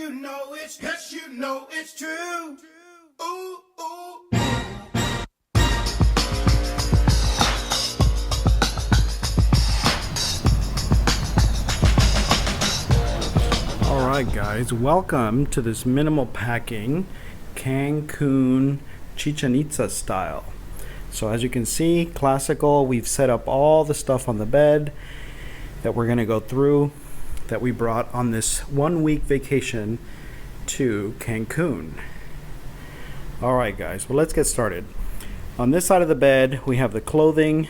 Yes, you know it's true. Ooh, ooh. Alright guys, welcome to this minimal packing Cancun Chichen Itza style. So as you can see, classical, we've set up all the stuff on the bed that we're going to go through that we brought on this 1 week vacation to Cancun. Alright guys, well let's get started. On this side of the bed we have the clothing,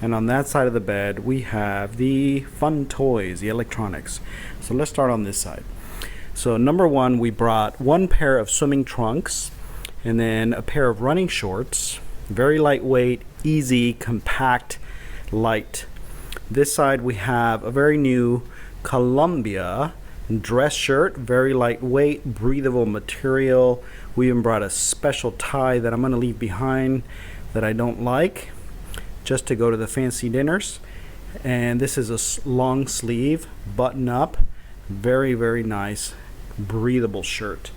and on that side of the bed we have the fun toys, the electronics. So let's start on this side. So number one, we brought one pair of swimming trunks and then a pair of running shorts. Very lightweight, easy, compact, light. This side we have a very new Columbia dress shirt, very lightweight, breathable material. We even brought a special tie that I'm going to leave behind that I don't like, just to go to the fancy dinners. And this is a long sleeve, button up, very, very nice, breathable shirt.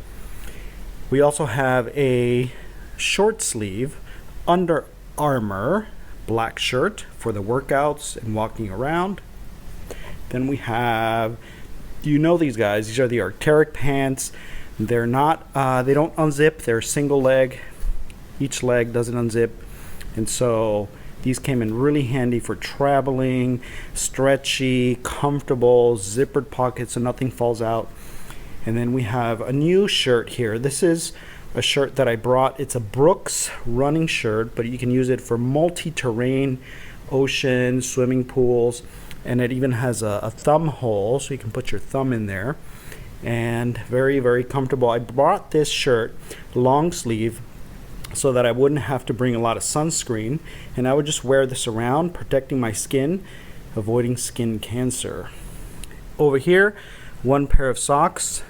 We also have a short sleeve Under Armour black shirt for the workouts and walking around. Then we have, you know these guys, these are the Arc'teryx pants. They're not, they don't unzip, they're single leg. Each leg doesn't unzip. And so these came in really handy for traveling, stretchy, comfortable, zippered pockets so nothing falls out. And then we have a new shirt here. This is a shirt that I brought. It's a Brooks running shirt, but you can use it for multi-terrain, ocean, swimming pools, and it even has a thumb hole so you can put your thumb in there. And very, very comfortable. I bought this shirt long sleeve so that I wouldn't have to bring a lot of sunscreen, and I would just wear this around, protecting my skin, avoiding skin cancer. Over here, one pair of socks.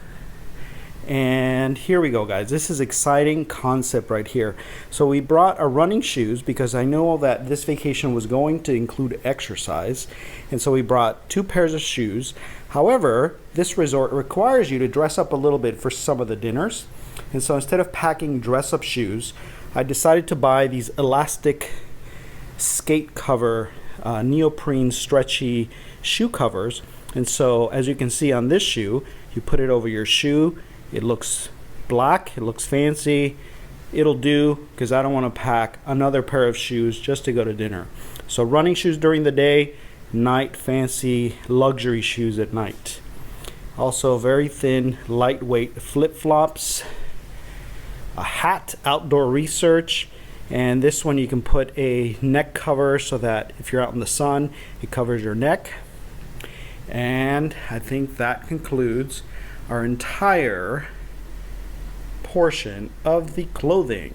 And here we go guys, this is exciting concept right here. So we brought our running shoes because I know that this vacation was going to include exercise, and so we brought 2 pairs of shoes. However, this resort requires you to dress up a little bit for some of the dinners, and so instead of packing dress up shoes, I decided to buy these elastic skate cover neoprene stretchy shoe covers. And so as you can see on this shoe, you put it over your shoe. It looks black, it looks fancy. It'll do because I don't want to pack another pair of shoes just to go to dinner. So running shoes during the day, night fancy luxury shoes at night. Also very thin, lightweight flip-flops, a hat, outdoor research, and this one you can put a neck cover so that if you're out in the sun, it covers your neck. And I think that concludes our entire portion of the clothing.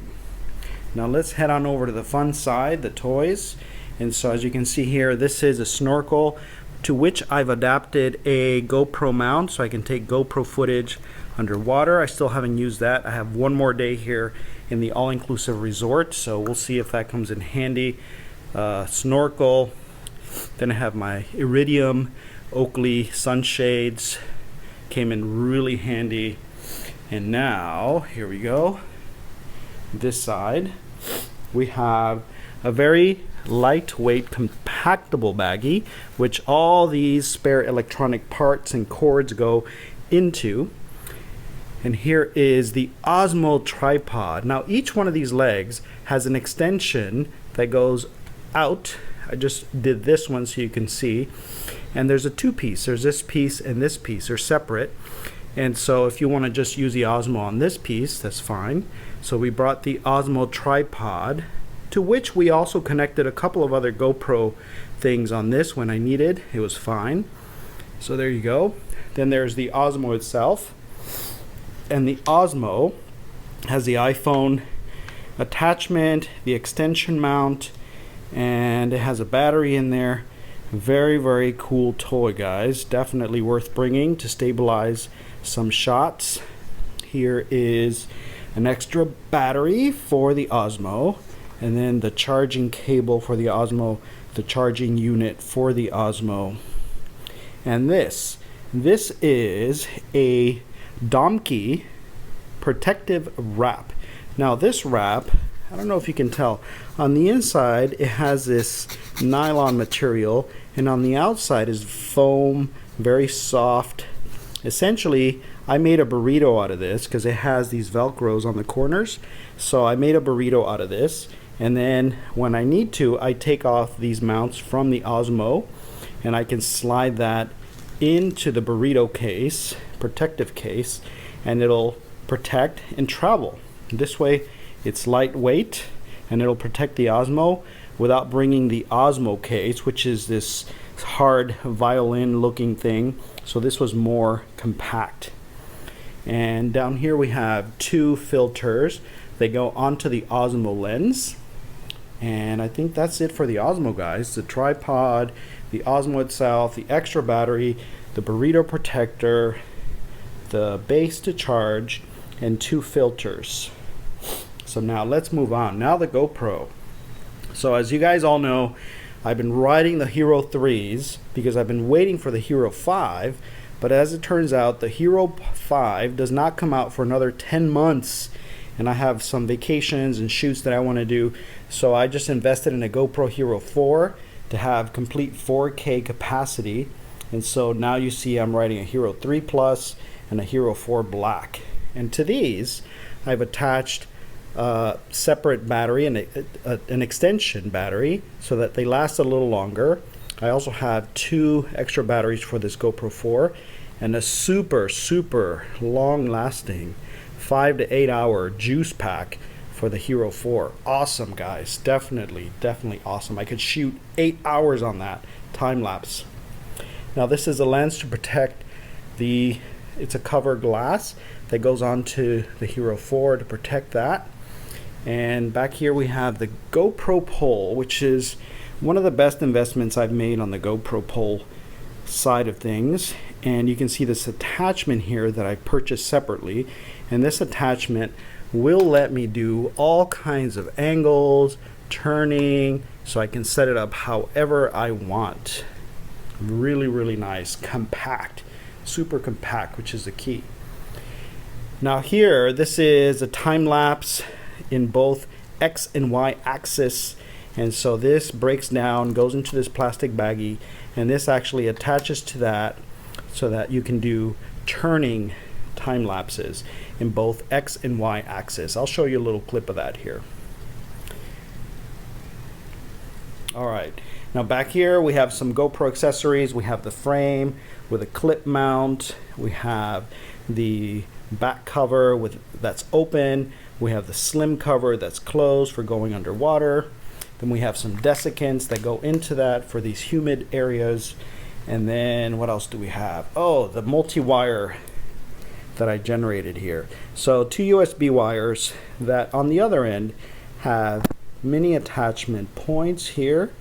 Now let's head on over to the fun side, the toys. And so as you can see here, this is a snorkel to which I've adapted a GoPro mount so I can take GoPro footage underwater. I still haven't used that. I have one more day here in the all-inclusive resort, so we'll see if that comes in handy. Snorkel. Then I have my Iridium Oakley sunshades. Came in really handy. And now, here we go. This side, we have a very lightweight compactable baggie, which all these spare electronic parts and cords go into. And here is the Osmo tripod. Now each one of these legs has an extension that goes out. I just did this one so you can see. And there's a 2-piece. There's this piece and this piece. They're separate. And so if you want to just use the Osmo on this piece, that's fine. So we brought the Osmo tripod, to which we also connected a couple of other GoPro things on this when I needed. It was fine. So there you go. Then there's the Osmo itself. And the Osmo has the iPhone attachment, the extension mount, and it has a battery in there. Very, very cool toy, guys. Definitely worth bringing to stabilize some shots. Here is an extra battery for the Osmo, and then the charging cable for the Osmo, the charging unit for the Osmo. And this is a Domke protective wrap. Now this wrap, I don't know if you can tell, on the inside it has this nylon material, and on the outside is foam, very soft. Essentially, I made a burrito out of this because it has these velcros on the corners. So I made a burrito out of this, and then when I need to, I take off these mounts from the Osmo, and I can slide that into the burrito case, protective case, and it'll protect and travel. This way it's lightweight, and it'll protect the Osmo without bringing the Osmo case, which is this hard violin looking thing. So this was more compact. And down here we have 2 filters. They go onto the Osmo lens. And I think that's it for the Osmo, guys. The tripod, the Osmo itself, the extra battery, the burrito protector, the base to charge, and 2 filters. So now let's move on. Now the GoPro. So as you guys all know, I've been riding the Hero 3s because I've been waiting for the Hero 5, but as it turns out, the Hero 5 does not come out for another 10 months, and I have some vacations and shoots that I want to do, so I just invested in a GoPro Hero 4 to have complete 4K capacity. And so now you see I'm riding a Hero 3 Plus and a Hero 4 Black. And to these, I've attached a separate battery and an extension battery so that they last a little longer. I also have 2 extra batteries for this GoPro 4 and a super long lasting 5 to 8 hour juice pack for the Hero 4. Awesome, guys. Definitely awesome. I could shoot 8 hours on that time lapse. Now this is a lens to protect it's a cover glass that goes onto the Hero 4 to protect that. And back here we have the GoPro pole, which is one of the best investments I've made on the GoPro pole side of things. And you can see this attachment here that I purchased separately, and this attachment will let me do all kinds of angles, turning, so I can set it up however I want. Really nice, compact, super compact, which is the key. Now here, this is a time lapse in both X and Y axis, and so this breaks down, goes into this plastic baggie, and this actually attaches to that so that you can do turning time lapses in both X and Y axis. I'll show you a little clip of that here. Alright, now back here we have some GoPro accessories. We have the frame with a clip mount, we have the back cover that's open, we have the slim cover that's closed for going underwater, then we have some desiccants that go into that for these humid areas, and then what else do we have? Oh, the multi-wire that I generated here. So 2 USB wires that on the other end have mini attachment points here,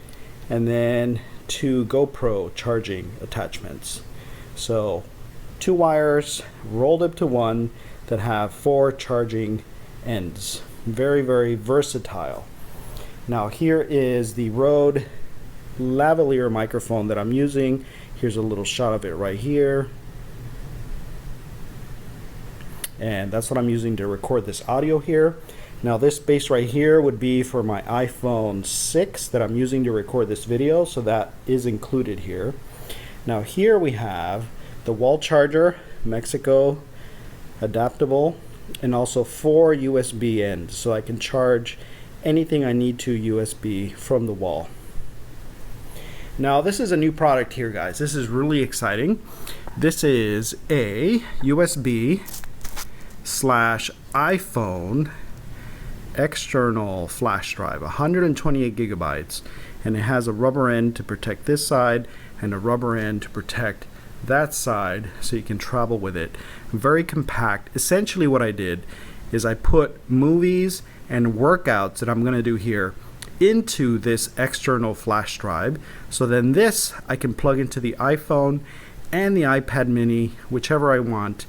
and then 2 GoPro charging attachments. So 2 wires rolled up to one that have 4 charging ends. Very versatile. Now here is the Rode lavalier microphone that I'm using. Here's a little shot of it right here. And that's what I'm using to record this audio here. Now this base right here would be for my iPhone 6 that I'm using to record this video, so that is included here. Now here we have the wall charger, Mexico adaptable, and also 4 USB ends, so I can charge anything I need to USB from the wall. Now this is a new product here, guys. This is really exciting. This is a USB / iPhone external flash drive, 128 gigabytes, and it has a rubber end to protect this side and a rubber end to protect that side, so you can travel with it. Very compact. Essentially what I did is I put movies and workouts that I'm going to do here into this external flash drive, so then this I can plug into the iPhone and the iPad mini, whichever I want,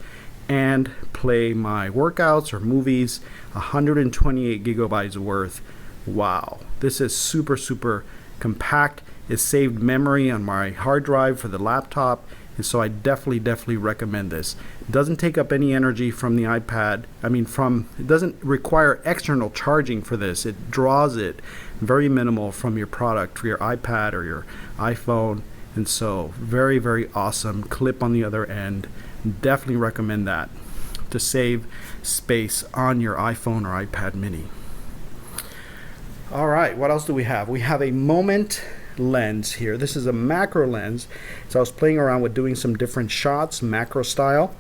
and play my workouts or movies. 128 gigabytes worth. Wow, this is super compact. It saved memory on my hard drive for the laptop, And so I definitely recommend this. It doesn't take up any energy from the iPad. It doesn't require external charging for this. It draws it very minimal from your product, for your iPad or your iPhone. And so very awesome clip on the other end. Definitely recommend that to save space on your iPhone or iPad mini. All right, what else do we have? We have a Moment lens here. This is a macro lens. So I was playing around with doing some different shots, macro style,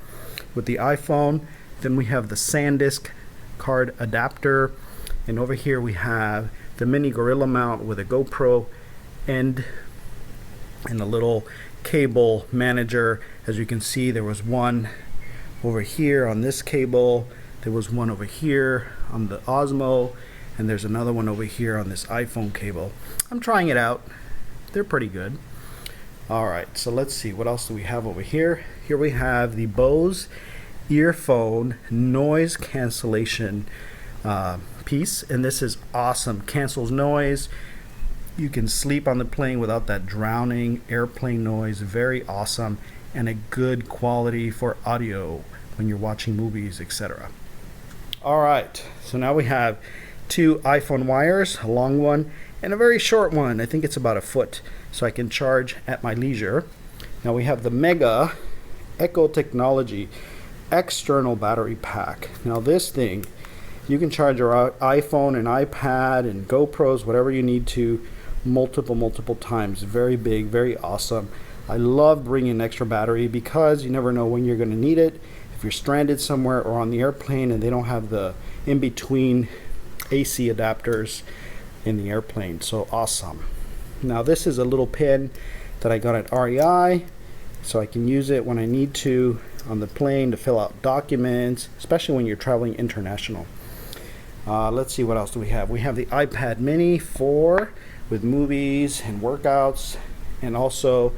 with the iPhone. Then we have the SanDisk card adapter. And over here we have the mini Gorilla mount with a GoPro end and a little cable manager. As you can see, there was one over here on this cable. There was one over here on the Osmo. And there's another one over here on this iPhone cable. I'm trying it out. They're pretty good. All right, so let's see. What else do we have over here? Here we have the Bose earphone noise cancellation piece. And this is awesome. Cancels noise. You can sleep on the plane without that drowning airplane noise. Very awesome. And a good quality for audio when you're watching movies, etc. All right, so now we have two iPhone wires, a long one and a very short one. I think it's about a foot, so I can charge at my leisure. Now we have the Mega Echo Technology external battery pack. Now this thing, you can charge your iPhone and iPad and GoPros, whatever you need to, multiple times. Very big, very awesome. I love bringing an extra battery because you never know when you're going to need it. If you're stranded somewhere or on the airplane and they don't have the in-between AC adapters in the airplane. So awesome. Now this is a little pin that I got at REI, so I can use it when I need to on the plane to fill out documents, especially when you're traveling international. Let's see, what else do we have? We have the iPad mini 4 with movies and workouts, and also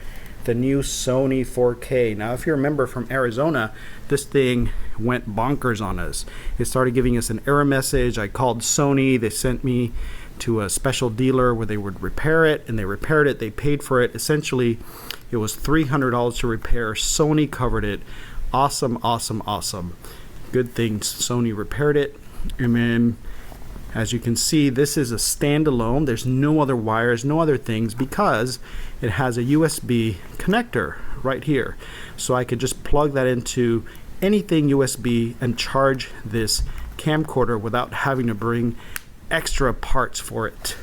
the new Sony 4K. Now if you remember from Arizona, this thing went bonkers on us. It started giving us an error message. I called Sony. They sent me to a special dealer where they would repair it, and they repaired it. They paid for it. Essentially, it was $300 to repair. Sony covered it. Awesome. Good thing Sony repaired it. And then, as you can see, this is a standalone. There's no other wires, no other things, because it has a USB connector right here. So I could just plug that into anything USB and charge this camcorder without having to bring extra parts for it.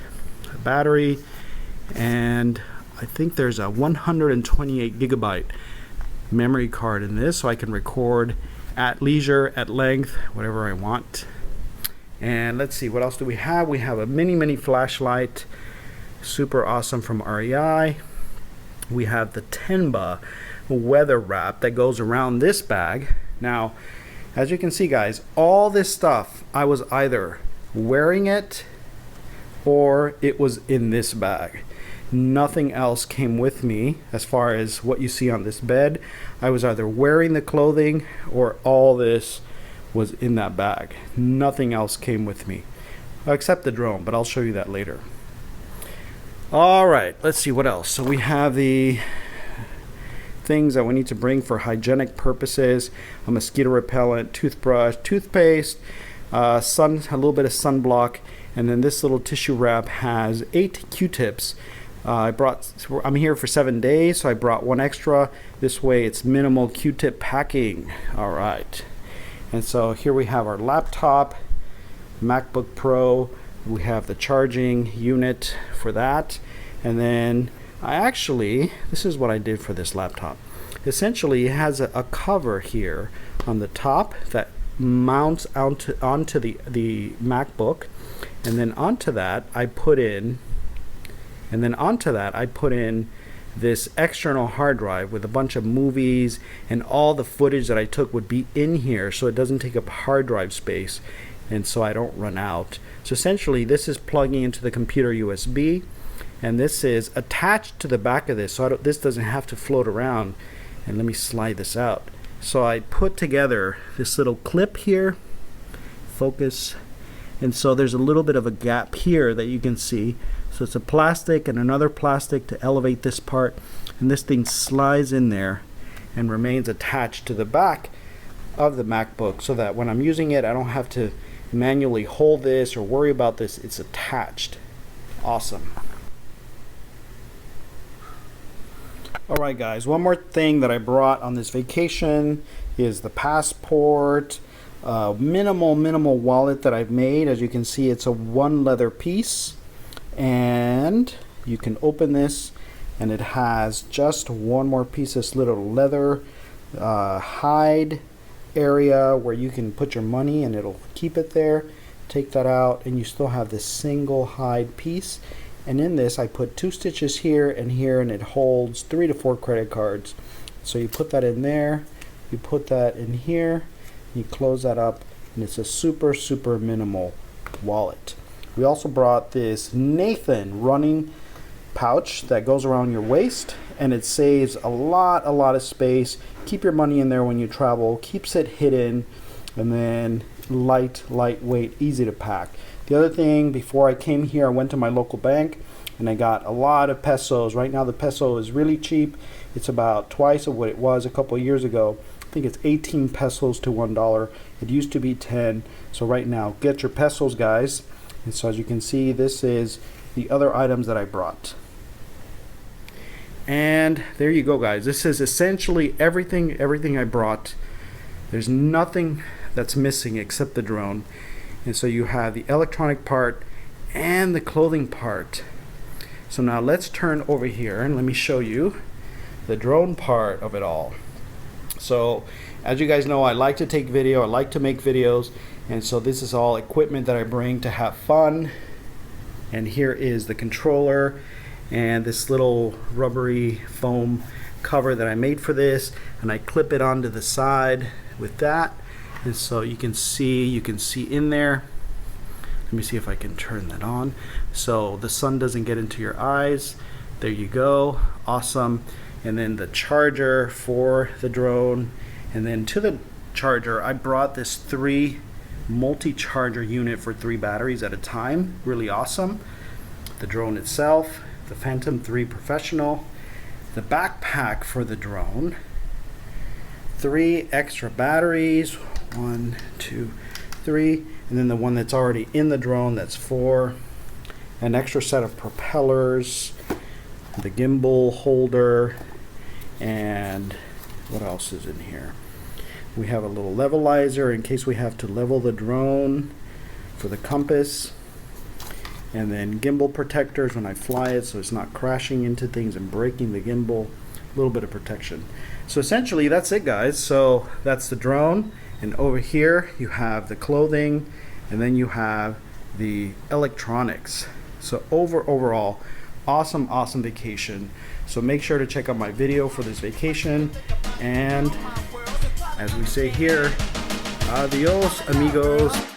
A battery, and I think there's a 128 gigabyte memory card in this, so I can record at leisure, at length, whatever I want. And let's see, what else do we have? We have a mini flashlight, super awesome, from REI. We have the Tenba weather wrap that goes around this bag. Now, as you can see, guys, all this stuff, I was either wearing it or it was in this bag. Nothing else came with me as far as what you see on this bed. I was either wearing the clothing or all this was in that bag. Nothing else came with me except the drone, but I'll show you that later. All right, let's see what else. So we have the things that we need to bring for hygienic purposes: a mosquito repellent, toothbrush, toothpaste, a little bit of sunblock, and then this little tissue wrap has 8 Q-tips. I'm here for 7 days, so I brought one extra. This way it's minimal Q-tip packing. All right. And so here we have our laptop, MacBook Pro. We have the charging unit for that. And then this is what I did for this laptop. Essentially, it has a cover here on the top that mounts onto the MacBook. And then onto that, I put in this external hard drive with a bunch of movies, and all the footage that I took would be in here, so it doesn't take up hard drive space, and so I don't run out. So essentially, this is plugging into the computer USB, and this is attached to the back of this, so this doesn't have to float around. And let me slide this out. So I put together this little clip here, focus, and so there's a little bit of a gap here that you can see. So it's a plastic and another plastic to elevate this part, and this thing slides in there, and remains attached to the back of the MacBook, so that when I'm using it I don't have to manually hold this or worry about this. It's attached. Awesome. Alright guys, one more thing that I brought on this vacation is the passport. Minimal wallet that I've made. As you can see, it's a one leather piece, and you can open this and it has just one more piece of this little leather hide area where you can put your money and it'll keep it there. Take that out and you still have this single hide piece, and in this I put 2 stitches here and here, and it holds 3 to 4 credit cards. So you put that in there, you put that in here, you close that up, and it's a super minimal wallet. We also brought this Nathan running pouch that goes around your waist, and it saves a lot of space. Keep your money in there when you travel, keeps it hidden, and then lightweight, easy to pack. The other thing, before I came here, I went to my local bank and I got a lot of pesos. Right now the peso is really cheap. It's about twice of what it was a couple years ago. I think it's 18 pesos to $1. It used to be 10. So right now, get your pesos, guys. And so as you can see, this is the other items that I brought. And there you go, guys. This is essentially everything I brought. There's nothing that's missing except the drone. And so you have the electronic part and the clothing part. So now let's turn over here and let me show you the drone part of it all. So as you guys know, I like to take video, I like to make videos, and so this is all equipment that I bring to have fun. And here is the controller and this little rubbery foam cover that I made for this, and I clip it onto the side with that. And so you can see in there. Let me see if I can turn that on so the sun doesn't get into your eyes. There you go. Awesome. And then the charger for the drone, and then to the charger I brought this 3 multi-charger unit for 3 batteries at a time. Really awesome. The drone itself, the Phantom 3 Professional, the backpack for the drone, 3 extra batteries, 1, 2, 3, and then the one that's already in the drone, that's 4, an extra set of propellers, the gimbal holder, and what else is in here? We have a little levelizer in case we have to level the drone for the compass, and then gimbal protectors when I fly it so it's not crashing into things and breaking the gimbal. A little bit of protection. So essentially that's it, guys. So that's the drone, and over here you have the clothing, and then you have the electronics. So overall awesome vacation. So make sure to check out my video for this vacation, and as we say here, adios amigos.